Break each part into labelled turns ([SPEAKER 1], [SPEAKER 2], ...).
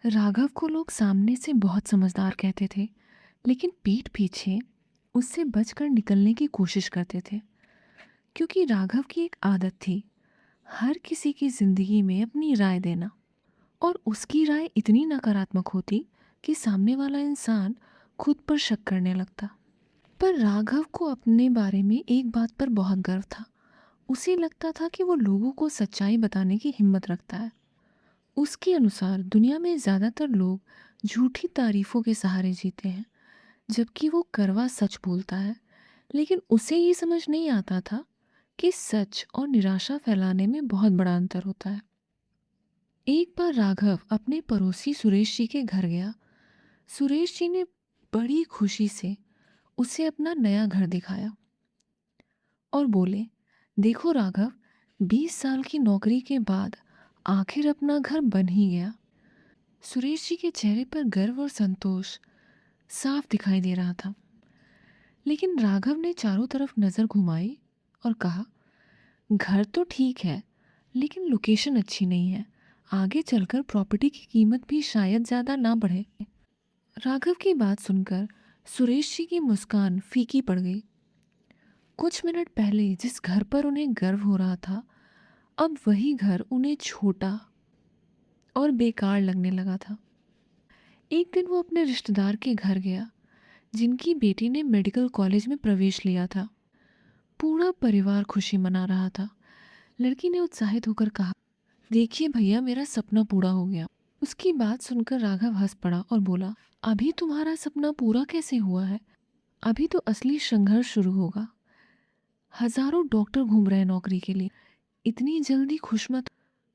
[SPEAKER 1] राघव को लोग सामने से बहुत समझदार कहते थे, लेकिन पीठ पीछे उससे बचकर निकलने की कोशिश करते थे। क्योंकि राघव की एक आदत थी, हर किसी की जिंदगी में अपनी राय देना। और उसकी राय इतनी नकारात्मक होती कि सामने वाला इंसान खुद पर शक करने लगता। पर राघव को अपने बारे में एक बात पर बहुत गर्व था। उसे लगता था कि वो लोगों को सच्चाई बताने की हिम्मत रखता है। उसके अनुसार दुनिया में ज़्यादातर लोग झूठी तारीफों के सहारे जीते हैं, जबकि वो कड़वा सच बोलता है। लेकिन उसे ये समझ नहीं आता था कि सच और निराशा फैलाने में बहुत बड़ा अंतर होता है। एक बार राघव अपने पड़ोसी सुरेश जी के घर गया। सुरेश जी ने बड़ी खुशी से उसे अपना नया घर दिखाया और बोले, देखो राघव, 20 साल की नौकरी के बाद आखिर अपना घर बन ही गया। सुरेश जी के चेहरे पर गर्व और संतोष साफ दिखाई दे रहा था। लेकिन राघव ने चारों तरफ नजर घुमाई और कहा, घर तो ठीक है, लेकिन लोकेशन अच्छी नहीं है। आगे चलकर प्रॉपर्टी की कीमत भी शायद ज्यादा ना बढ़े। राघव की बात सुनकर सुरेश जी की मुस्कान फीकी पड़ गई। कुछ मिनट पहले जिस घर पर उन्हें गर्व हो रहा था, अब वही घर उन्हें छोटा और बेकार लगने लगा था। एक दिन वो अपने रिश्तेदार के घर गया, जिनकी बेटी ने मेडिकल कॉलेज में प्रवेश लिया था। पूरा परिवार खुशी मना रहा था। लड़की ने उत्साहित होकर कहा, देखिए भैया, मेरा सपना पूरा हो गया। उसकी बात सुनकर राघव हंस पड़ा और बोला, अभी तुम्हारा सपना पूरा कैसे हुआ है? अभी तो असली संघर्ष शुरू होगा। हजारों डॉक्टर घूम रहे हैं नौकरी के लिए, इतनी जल्दी खुश मत।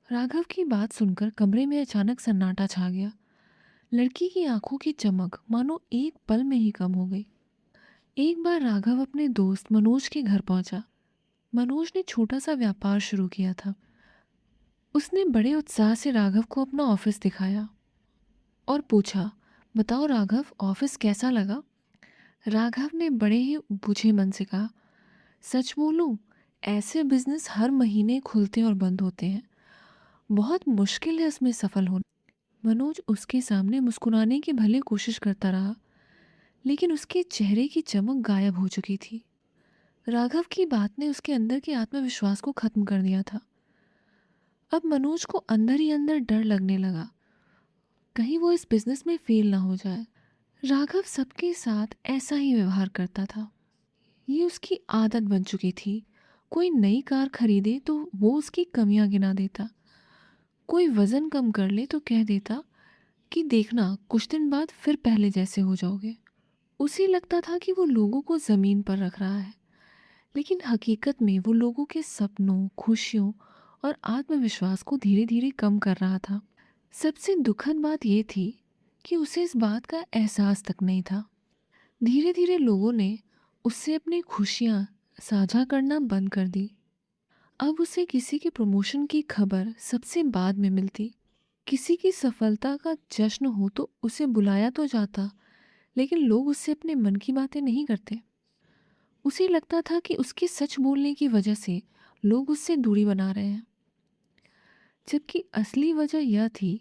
[SPEAKER 1] राघव की बात सुनकर कमरे में अचानक सन्नाटा छा गया। लड़की की आंखों की चमक मानो एक पल में ही कम हो गई। एक बार राघव अपने दोस्त मनोज के घर पहुंचा। मनोज ने छोटा सा व्यापार शुरू किया था। उसने बड़े उत्साह से राघव को अपना ऑफिस दिखाया और पूछा, बताओ राघव, ऑफिस कैसा लगा? राघव ने बड़े ही बुझे मन से कहा, सच बोलूं, ऐसे बिजनेस हर महीने खुलते और बंद होते हैं। बहुत मुश्किल है इसमें सफल होना। मनोज उसके सामने मुस्कुराने की भले कोशिश करता रहा, लेकिन उसके चेहरे की चमक गायब हो चुकी थी। राघव की बात ने उसके अंदर के आत्मविश्वास को खत्म कर दिया था। अब मनोज को अंदर ही अंदर डर लगने लगा, कहीं वो इस बिजनेस में फेल ना हो जाए। राघव सबके साथ ऐसा ही व्यवहार करता था। ये उसकी आदत बन चुकी थी। कोई नई कार खरीदे तो वो उसकी कमियां गिना देता। कोई वजन कम कर ले तो कह देता कि देखना, कुछ दिन बाद फिर पहले जैसे हो जाओगे। उसे लगता था कि वो लोगों को जमीन पर रख रहा है, लेकिन हकीकत में वो लोगों के सपनों, खुशियों और आत्मविश्वास को धीरे धीरे कम कर रहा था। सबसे दुखद बात यह थी कि उसे इस बात का एहसास तक नहीं था। धीरे धीरे लोगों ने उससे अपनी खुशियाँ साझा करना बंद कर दी। अब उसे किसी के प्रमोशन की खबर सबसे बाद में मिलती। किसी की सफलता का जश्न हो तो उसे बुलाया तो जाता, लेकिन लोग उससे अपने मन की बातें नहीं करते। उसे लगता था कि उसके सच बोलने की वजह से लोग उससे दूरी बना रहे हैं, जबकि असली वजह यह थी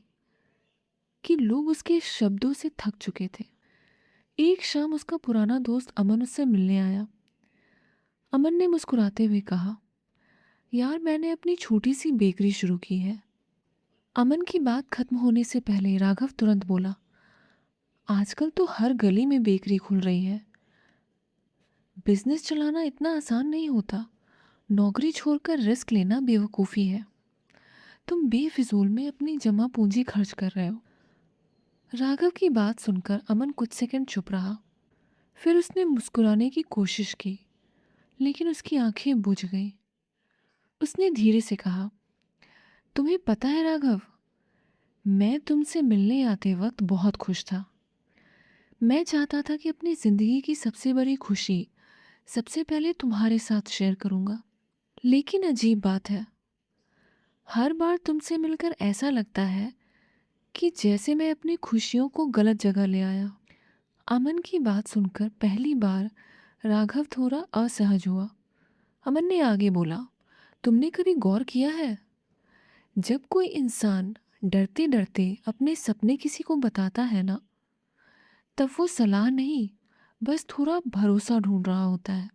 [SPEAKER 1] कि लोग उसके शब्दों से थक चुके थे। एक शाम उसका पुराना दोस्त अमन उससे मिलने आया। अमन ने मुस्कुराते हुए कहा, यार, मैंने अपनी छोटी सी बेकरी शुरू की है। अमन की बात खत्म होने से पहले राघव तुरंत बोला, आजकल तो हर गली में बेकरी खुल रही है। बिजनेस चलाना इतना आसान नहीं होता। नौकरी छोड़कर रिस्क लेना बेवकूफ़ी है। तुम बेफिजूल में अपनी जमा पूंजी खर्च कर रहे हो। राघव की बात सुनकर अमन कुछ सेकंड चुप रहा। फिर उसने मुस्कुराने की कोशिश की, लेकिन उसकी आंखें बुझ गईं। उसने धीरे से कहा, तुम्हें पता है राघव, मैं तुमसे मिलने आते वक्त बहुत खुश था। मैं चाहता था कि अपनी ज़िंदगी की सबसे बड़ी खुशी सबसे पहले तुम्हारे साथ शेयर करूँगा। लेकिन अजीब बात है, हर बार तुमसे मिलकर ऐसा लगता है कि जैसे मैं अपनी खुशियों को गलत जगह ले आया। अमन की बात सुनकर पहली बार राघव थोड़ा असहज हुआ। अमन ने आगे बोला, तुमने कभी गौर किया है, जब कोई इंसान डरते डरते अपने सपने किसी को बताता है ना, तब वो सलाह नहीं, बस थोड़ा भरोसा ढूंढ रहा होता है।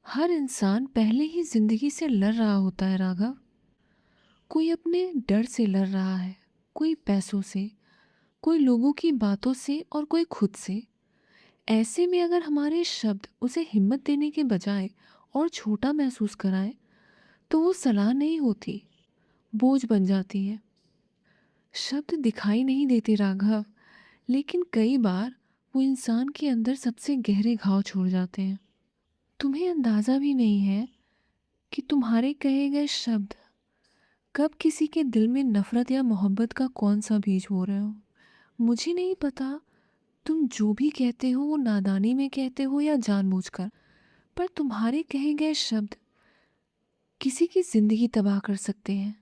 [SPEAKER 1] हर इंसान पहले ही जिंदगी से लड़ रहा होता है राघव। कोई अपने डर से लड़ रहा है, कोई पैसों से, कोई लोगों की बातों से और कोई खुद से। ऐसे में अगर हमारे शब्द उसे हिम्मत देने के बजाय और छोटा महसूस कराएं, तो वो सलाह नहीं होती, बोझ बन जाती है। शब्द दिखाई नहीं देते राघव, लेकिन कई बार वो इंसान के अंदर सबसे गहरे घाव छोड़ जाते हैं। तुम्हें अंदाज़ा भी नहीं है कि तुम्हारे कहे गए शब्द कब किसी के दिल में नफ़रत या मोहब्बत का कौन सा बीज बो रहे हो। मुझे नहीं पता तुम जो भी कहते हो वो नादानी में कहते हो या जानबूझकर, पर तुम्हारे कहे गए शब्द किसी की ज़िंदगी तबाह कर सकते हैं,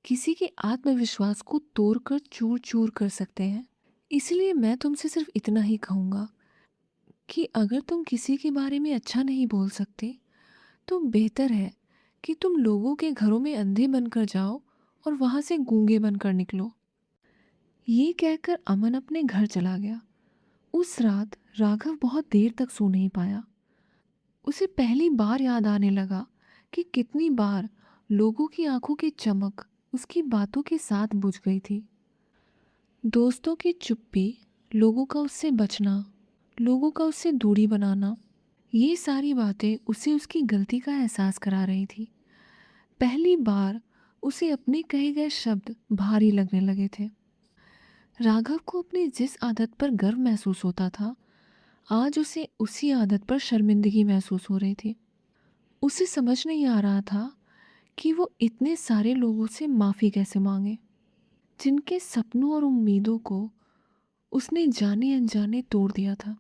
[SPEAKER 1] किसी के आत्मविश्वास को तोड़कर चूर चूर कर सकते हैं। इसलिए मैं तुमसे सिर्फ इतना ही कहूँगा कि अगर तुम किसी के बारे में अच्छा नहीं बोल सकते, तो बेहतर है कि तुम लोगों के घरों में अंधे बनकर जाओ और वहाँ से गूंगे बनकर निकलो। ये कहकर अमन अपने घर चला गया। उस रात राघव बहुत देर तक सो नहीं पाया। उसे पहली बार याद आने लगा कि कितनी बार लोगों की आंखों की चमक उसकी बातों के साथ बुझ गई थी। दोस्तों की चुप्पी, लोगों का उससे बचना, लोगों का उससे दूरी बनाना, ये सारी बातें उसे उसकी गलती का एहसास करा रही थी। पहली बार उसे अपने कहे गए शब्द भारी लगने लगे थे। राघव को अपनी जिस आदत पर गर्व महसूस होता था, आज उसे उसी आदत पर शर्मिंदगी महसूस हो रही थी। उसे समझ नहीं आ रहा था कि वो इतने सारे लोगों से माफ़ी कैसे मांगे, जिनके सपनों और उम्मीदों को उसने जाने अनजाने तोड़ दिया था।